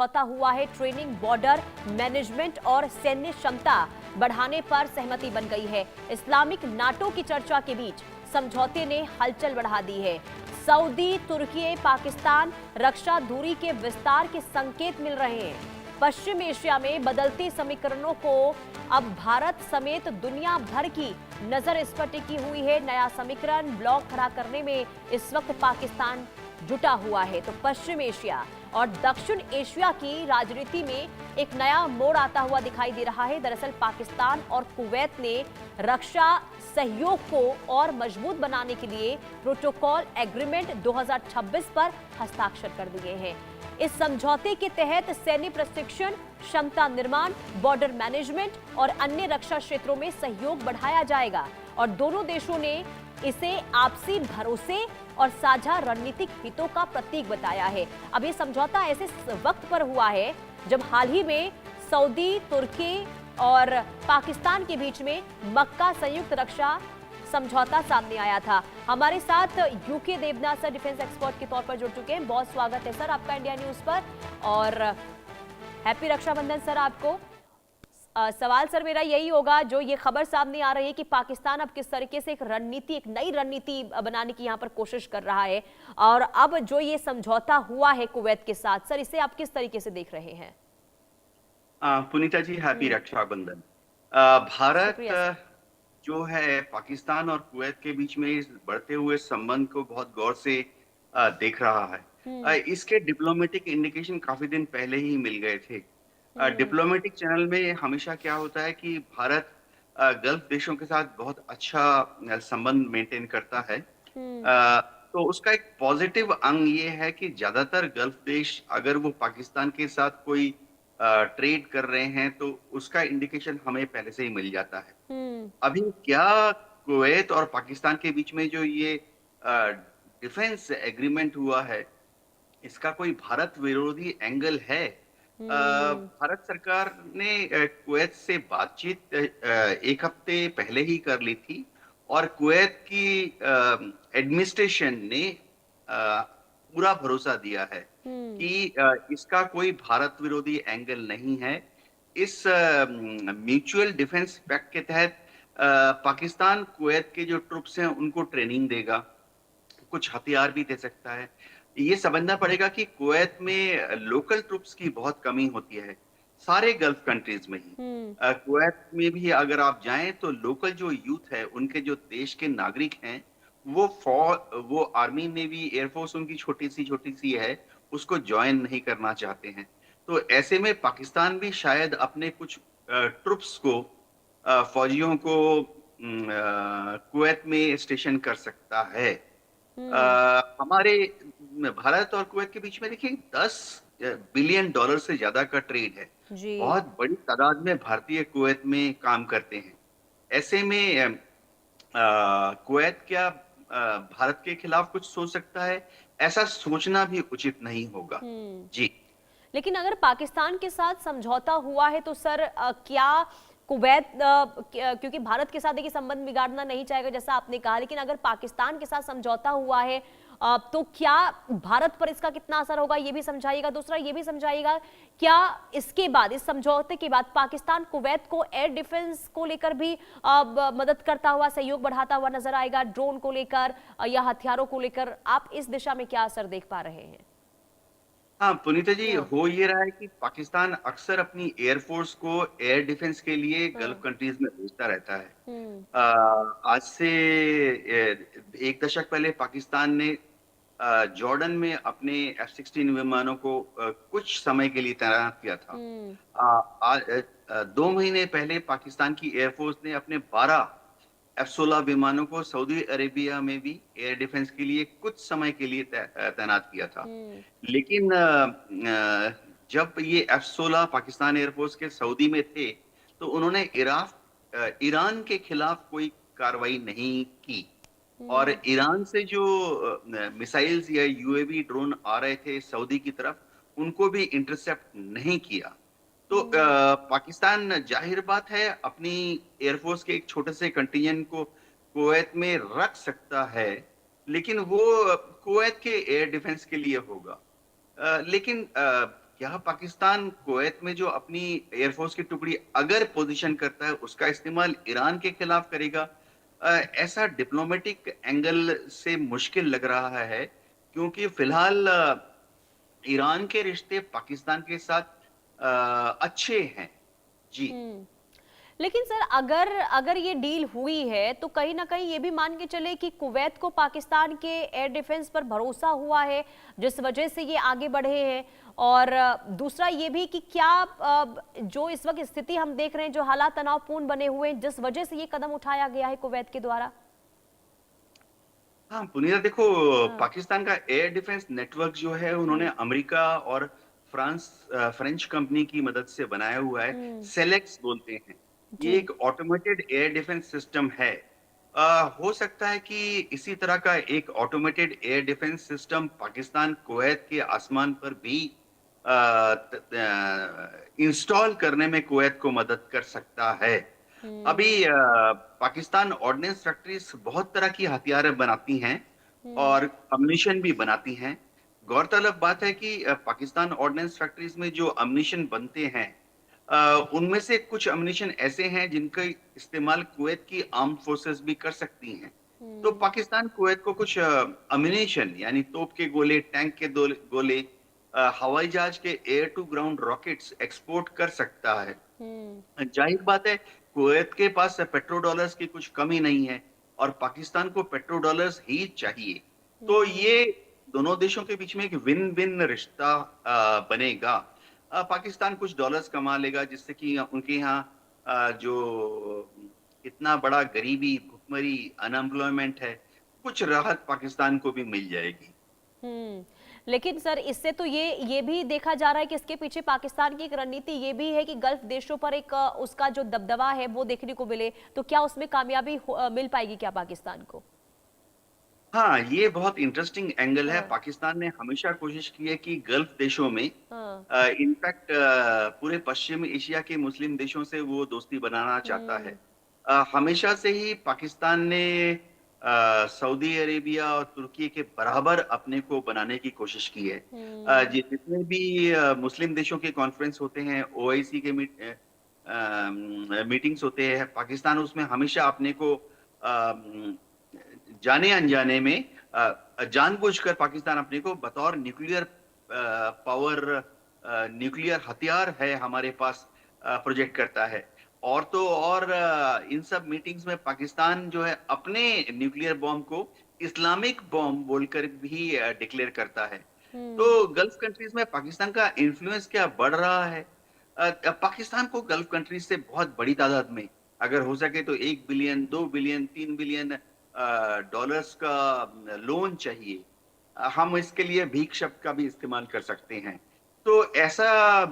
समझौता हुआ है। ट्रेनिंग, बॉर्डर मैनेजमेंट और सैन्य क्षमता बढ़ाने पर सहमति बन गई है। इस्लामिक नाटो की चर्चा के बीच समझौते ने हलचल बढ़ा दी है। सऊदी, तुर्की, पाकिस्तान रक्षा दूरी के विस्तार के संकेत मिल रहे हैं। पश्चिम एशिया में बदलते समीकरणों को अब भारत समेत दुनिया भर की नजर इस पर टिकी हुई है। नया समीकरण ब्लॉक खड़ा करने में इस वक्त पाकिस्तान जुटा हुआ है। तो पश्चिम एशिया और दक्षिण एशिया की राजनीति में एक नया मोड़ आता हुआ दिखाई दे रहा है। दरअसल पाकिस्तान और कुवैत ने रक्षा सहयोग को और मजबूत बनाने के लिए प्रोटोकॉल एग्रीमेंट 2026 पर हस्ताक्षर कर दिए हैं। इस समझौते के तहत सैन्य प्रशिक्षण, क्षमता निर्माण, बॉर्डर मैनेजमेंट और अन्य रक्षा क्षेत्रों में सहयोग बढ़ाया जाएगा और दोनों देशों ने इसे आपसी भरोसे और साझा रणनीतिक हितों का प्रतीक बताया है। अब ये समझौता ऐसे वक्त पर हुआ है जब हाल ही में सऊदी, तुर्की और पाकिस्तान के बीच में मक्का संयुक्त रक्षा समझौता सामने आया था। हमारे साथ UK Devnath sir defence expert के तौर पर जुड़ चुके हैं। बहुत स्वागत है सर आपका इंडिया न्यूज पर और हैप्पी रक्षाबंधन सर आपको। सवाल सर मेरा यही होगा, जो ये खबर सामने आ रही है कि पाकिस्तान अब किस तरीके से एक नई रणनीति बनाने की यहाँ पर कोशिश कर रहा है और अब जो ये समझौता हुआ है कुवैत के साथ, सर इसे आप किस तरीके से देख रहे हैं? पुनीता जी, हैप्पी रक्षाबंधन। भारत शुक्रिया सर। जो है पाकिस्तान और कुवैत के बीच में इस बढ़ते हुए संबंध को बहुत गौर से देख रहा है। इसके डिप्लोमेटिक इंडिकेशन काफी दिन पहले ही मिल गए थे। डिप्लोमेटिक चैनल में हमेशा क्या होता है कि भारत गल्फ देशों के साथ बहुत अच्छा संबंध मेंटेन करता है। तो उसका एक पॉजिटिव अंग ये है कि ज्यादातर गल्फ देश अगर वो पाकिस्तान के साथ कोई ट्रेड कर रहे हैं तो उसका इंडिकेशन हमें पहले से ही मिल जाता है। अभी क्या कुवैत और पाकिस्तान के बीच में जो ये डिफेंस एग्रीमेंट हुआ है, इसका कोई भारत विरोधी एंगल है? भारत सरकार ने कुवैत से बातचीत एक हफ्ते पहले ही कर ली थी और कुवैत की एडमिनिस्ट्रेशन ने पूरा भरोसा दिया है कि इसका कोई भारत विरोधी एंगल नहीं है। इस म्यूचुअल डिफेंस पैक्ट के तहत पाकिस्तान कुवैत के जो ट्रुप्स हैं उनको ट्रेनिंग देगा, कुछ हथियार भी दे सकता है। ये समझना पड़ेगा कि कुवैत में लोकल ट्रुप्स की बहुत कमी होती है, सारे गल्फ कंट्रीज में ही। कुवैत में भी अगर आप जाएं तो लोकल जो यूथ है, उनके जो देश के नागरिक हैं, वो आर्मी, नेवी, एयरफोर्स उनकी छोटी सी है, उसको ज्वाइन नहीं करना चाहते हैं। तो ऐसे में पाकिस्तान भी शायद अपने कुछ ट्रुप्स को, फौजियों को कुवैत में स्टेशन कर सकता है। हमारे भारत और कुवैत के बीच में देखिए 10 बिलियन डॉलर से ज्यादा का ट्रेड है। जी। बहुत बड़ी तादाद में भारतीय कुवैत में काम करते हैं। ऐसे में कुवैत क्या भारत के खिलाफ कुछ सोच सकता है? ऐसा सोचना भी उचित नहीं होगा। जी। लेकिन अगर पाकिस्तान के साथ समझौता हुआ है तो सर क्या कुवैत क्योंकि भारत के साथ देखिए संबंध बिगाड़ना नहीं चाहेगा जैसा आपने कहा, लेकिन अगर पाकिस्तान के साथ समझौता हुआ है तो क्या भारत पर इसका कितना असर होगा ये भी समझाइएगा। दूसरा ये भी समझाइएगा, क्या इसके बाद, इस समझौते के बाद पाकिस्तान कुवैत को एयर डिफेंस को लेकर भी मदद करता हुआ, सहयोग बढ़ाता हुआ नजर आएगा, ड्रोन को लेकर या हथियारों को लेकर? आप इस दिशा में क्या असर देख पा रहे हैं? हाँ पुनीता जी, हो ये रहा है कि पाकिस्तान अक्सर अपनी एयरफोर्स को एयर डिफेंस के लिए गल्फ हाँ। कंट्रीज में भेजता रहता है। हम्म। आज से एक दशक पहले पाकिस्तान ने जॉर्डन में अपने F-16 विमानों को कुछ समय के लिए तैनात किया था। हम्म। 2 महीने पहले पाकिस्तान की एयरफोर्स ने अपने 12 F-16 विमानों को सऊदी अरेबिया में भी एयर डिफेंस के लिए कुछ समय के लिए तैनात किया था। हम्म। लेकिन जब ये F-16 पाकिस्तान एयरफोर्स के सऊदी में थे, तो उन्होंने ईरान के खिलाफ कोई कार्रवाई नहीं की और हम्म। ईरान से जो मिसाइल्स या यूएवी ड्रोन आ रहे थे सऊदी की तरफ, उनको भी इंटरसेप्ट नहीं किया। तो हम्म। पाकिस्तान जाहिर बात है अपनी एयरफोर्स के एक छोटे से कंटिजेंट को कुवैत में रख सकता है, लेकिन वो कुवैत के एयर डिफेंस के लिए होगा। लेकिन क्या पाकिस्तान कुवैत में जो अपनी एयरफोर्स की टुकड़ी अगर पोजीशन करता है, उसका इस्तेमाल ईरान के खिलाफ करेगा? ऐसा डिप्लोमेटिक एंगल से मुश्किल लग रहा है, क्योंकि फिलहाल ईरान के रिश्ते पाकिस्तान के साथ अच्छे हैं। जी। हम्म। लेकिन सर, अगर अगर ये डील हुई है तो कहीं ना कहीं ये भी मान के चले कि कुवैत को पाकिस्तान के एयर डिफेंस पर भरोसा हुआ है, जिस वजह से ये आगे बढ़े हैं। और दूसरा ये भी कि क्या जो इस वक्त स्थिति हम देख रहे हैं, जो हालात तनावपूर्ण बने हुए हैं, जिस वजह से ये कदम उठाया गया है कुवैत के द्वारा। हाँ, पुनीता देखो, हाँ। पाकिस्तान का एयर डिफेंस नेटवर्क जो है उन्होंने हम्म। अमेरिका और फ्रेंच कंपनी की मदद से बनाया हुआ है। हम्म। सेलेक्स बोलते हैं। जी। ये एक ऑटोमेटेड एयर डिफेंस सिस्टम है। हो सकता है कि इसी तरह का एक automated air defence system Pakistan Kuwait के आसमान पर भी इंस्टॉल करने में कुवैत को मदद कर सकता है। अभी हम्म। पाकिस्तान ऑर्डिनेंस फैक्ट्रीज बहुत तरह की हथियार बनाती हैं हम्म। और अम्यूनिशन भी बनाती हैं। गौरतलब बात है कि पाकिस्तान ऑर्डिनेंस फैक्ट्रीज में जो अम्यूनिशन बनते हैं, उनमें से कुछ अम्यूनिशन ऐसे हैं जिनका इस्तेमाल कुवैत की आर्म्ड फोर्सेस भी कर सकती हैं। तो हम्म। पाकिस्तान कुवैत को कुछ अम्यूनिशन यानी तोप के गोले, टैंक के गोले, हवाई जहाज के air to ground rockets export कर सकता है। हम्म। जाहिर बात है, कुवैत के पास पेट्रो डॉलर्स की कुछ कमी नहीं है और पाकिस्तान को पेट्रो डॉलर्स ही चाहिए। तो हम्म। ये दोनों देशों के बीच में एक विन विन रिश्ता बनेगा। पाकिस्तान कुछ डॉलर्स कमा लेगा, जिससे कि उनके यहाँ जो इतना बड़ा गरीबी, भुखमरी, अनएम्प्लॉयमेंट है, कुछ राहत पाकिस्तान को भी मिल जाएगी। हम्म। लेकिन सर, इससे तो ये भी देखा जा रहा है कि इसके पीछे पाकिस्तान की एक रणनीति ये भी है कि गल्फ देशों पर एक उसका जो दबदबा है वो देखने को मिले। तो क्या उसमें कामयाबी मिल पाएगी क्या पाकिस्तान को? हाँ, ये बहुत इंटरेस्टिंग एंगल है। हाँ। पाकिस्तान ने हमेशा कोशिश की है कि गल्फ देशों में, हाँ। इनफैक्ट पूरे पश्चिम एशिया के मुस्लिम देशों से वो दोस्ती बनाना चाहता है। हम्म। हमेशा से ही पाकिस्तान ने सऊदी अरेबिया और तुर्की के बराबर अपने को बनाने की कोशिश की है। हम्म। जितने भी मुस्लिम देशों के कॉन्फ्रेंस होते हैं, ओआईसी के मीटिंग्स होते हैं, पाकिस्तान उसमें हमेशा अपने को जाने अनजाने में, जानबूझकर पाकिस्तान अपने को बतौर न्यूक्लियर पावर, न्यूक्लियर हथियार है हमारे पास, प्रोजेक्ट करता है। और तो और इन सब मीटिंग्स में पाकिस्तान जो है अपने न्यूक्लियर बॉम्ब को इस्लामिक बॉम्ब बोलकर भी डिक्लेयर करता है। हम्म। तो गल्फ कंट्रीज में पाकिस्तान का इन्फ्लुएंस क्या बढ़ रहा है? पाकिस्तान को गल्फ कंट्रीज से बहुत बड़ी तादाद में, अगर हो सके तो 1 बिलियन, 2 बिलियन, 3 बिलियन डॉलर्स का लोन चाहिए। हम इसके लिए भीख शब्द का भी इस्तेमाल कर सकते हैं। तो ऐसा